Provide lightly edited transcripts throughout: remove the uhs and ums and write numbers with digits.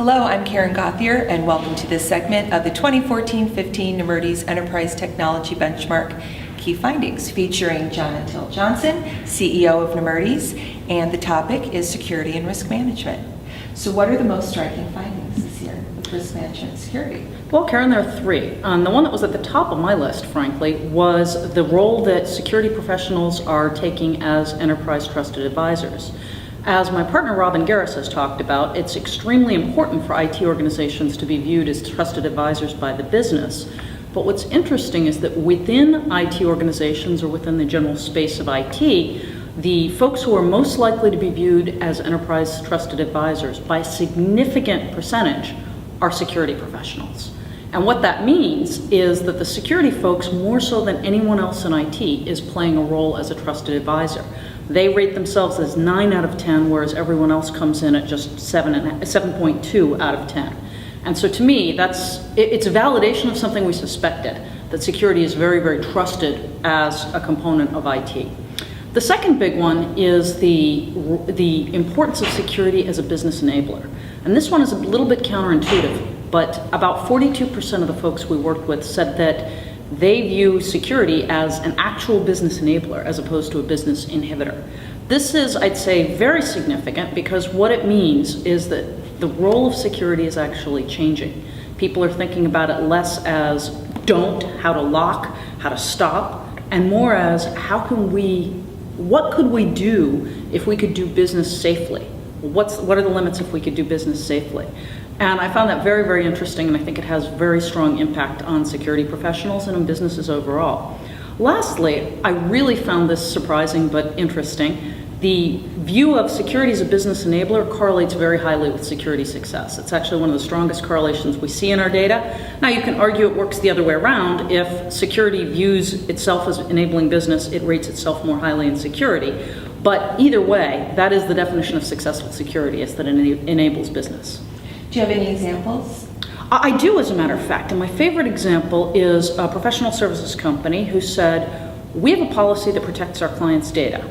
Hello, I'm Karen Gauthier, and welcome to this segment of the 2014-15 Nemertes Enterprise Technology Benchmark Key Findings, featuring Johna Johnson, CEO of Nemertes, and the topic is security and risk management. So what are the most striking findings this year with risk management and security? Well, Karen, there are three. The one that was at the top of my list, frankly, was the role that security professionals are taking as enterprise trusted advisors. As my partner Robin Garris has talked about, it's extremely important for IT organizations to be viewed as trusted advisors by the business. But what's interesting is that within IT organizations or within the general space of IT, the folks who are most likely to be viewed as enterprise trusted advisors by a significant percentage are security professionals. And what that means is that the security folks, more so than anyone else in IT, is playing a role as a trusted advisor. They rate themselves as 9 out of 10, whereas everyone else comes in at just 7.2 out of 10. And so to me, it's a validation of something we suspected, that security is very, very trusted as a component of IT. The second big one is the importance of security as a business enabler. And this one is a little bit counterintuitive, but about 42% of the folks we worked with said that they view security as an actual business enabler as opposed to a business inhibitor. This is, I'd say, very significant because what it means is that the role of security is actually changing. People are thinking about it less as how to lock, how to stop, and more as what could we do if we could do business safely? What are the limits if we could do business safely? And I found that very, very interesting, and I think it has very strong impact on security professionals and on businesses overall. Lastly, I really found this surprising but interesting. The view of security as a business enabler correlates very highly with security success. It's actually one of the strongest correlations we see in our data. Now, you can argue it works the other way around. If security views itself as enabling business, it rates itself more highly in security. But either way, that is the definition of successful security, is that it enables business. Do you have any examples? I do, as a matter of fact, and my favorite example is a professional services company who said, we have a policy that protects our clients' data.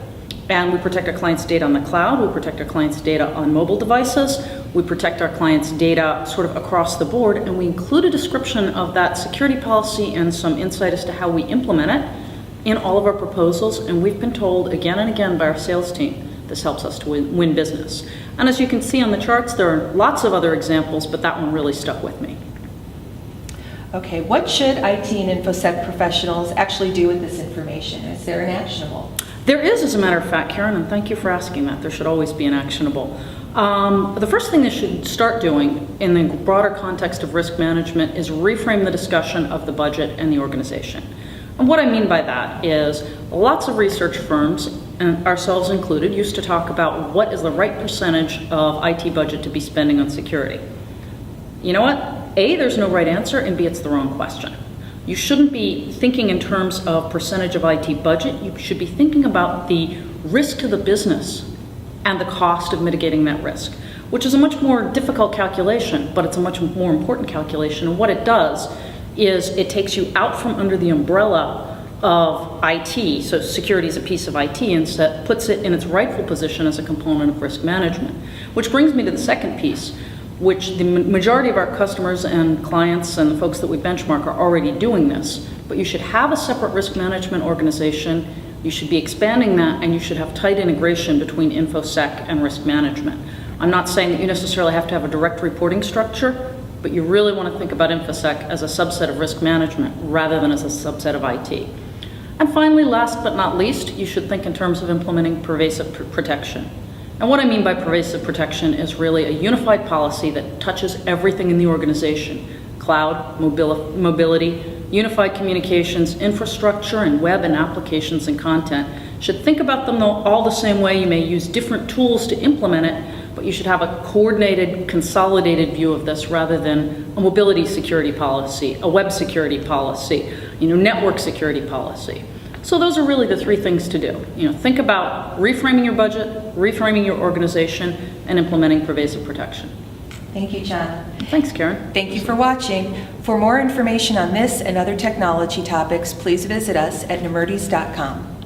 And we protect our clients' data on the cloud, we protect our clients' data on mobile devices, we protect our clients' data sort of across the board, and we include a description of that security policy and some insight as to how we implement it in all of our proposals, and we've been told again and again by our sales team, this helps us to win business. And as you can see on the charts, there are lots of other examples, but that one really stuck with me. Okay, what should IT and InfoSec professionals actually do with this information? Is there an actionable? There is, as a matter of fact, Karen, and thank you for asking that. There should always be an actionable. The first thing they should start doing in the broader context of risk management is reframe the discussion of the budget and the organization. And what I mean by that is lots of research firms, and ourselves included, used to talk about what is the right percentage of IT budget to be spending on security. You know what? A, there's no right answer, and B, it's the wrong question. You shouldn't be thinking in terms of percentage of IT budget. You should be thinking about the risk to the business and the cost of mitigating that risk, which is a much more difficult calculation, but it's a much more important calculation. And what it does is it takes you out from under the umbrella of IT, so security is a piece of IT, and puts it in its rightful position as a component of risk management. Which brings me to the second piece, which the majority of our customers and clients and the folks that we benchmark are already doing this, but you should have a separate risk management organization, you should be expanding that, and you should have tight integration between InfoSec and risk management. I'm not saying that you necessarily have to have a direct reporting structure, but you really want to think about InfoSec as a subset of risk management rather than as a subset of IT. And finally, last but not least, you should think in terms of implementing pervasive protection. And what I mean by pervasive protection is really a unified policy that touches everything in the organization: cloud, mobility, unified communications, infrastructure, and web and applications and content. You should think about them all the same way. You may use different tools to implement it, but you should have a coordinated, consolidated view of this rather than a mobility security policy, a web security policy, network security policy. So those are really the three things to do. Think about reframing your budget, reframing your organization, and implementing pervasive protection. Thank you, John. Thanks, Karen. Thank you for watching. For more information on this and other technology topics, please visit us at nemertes.com.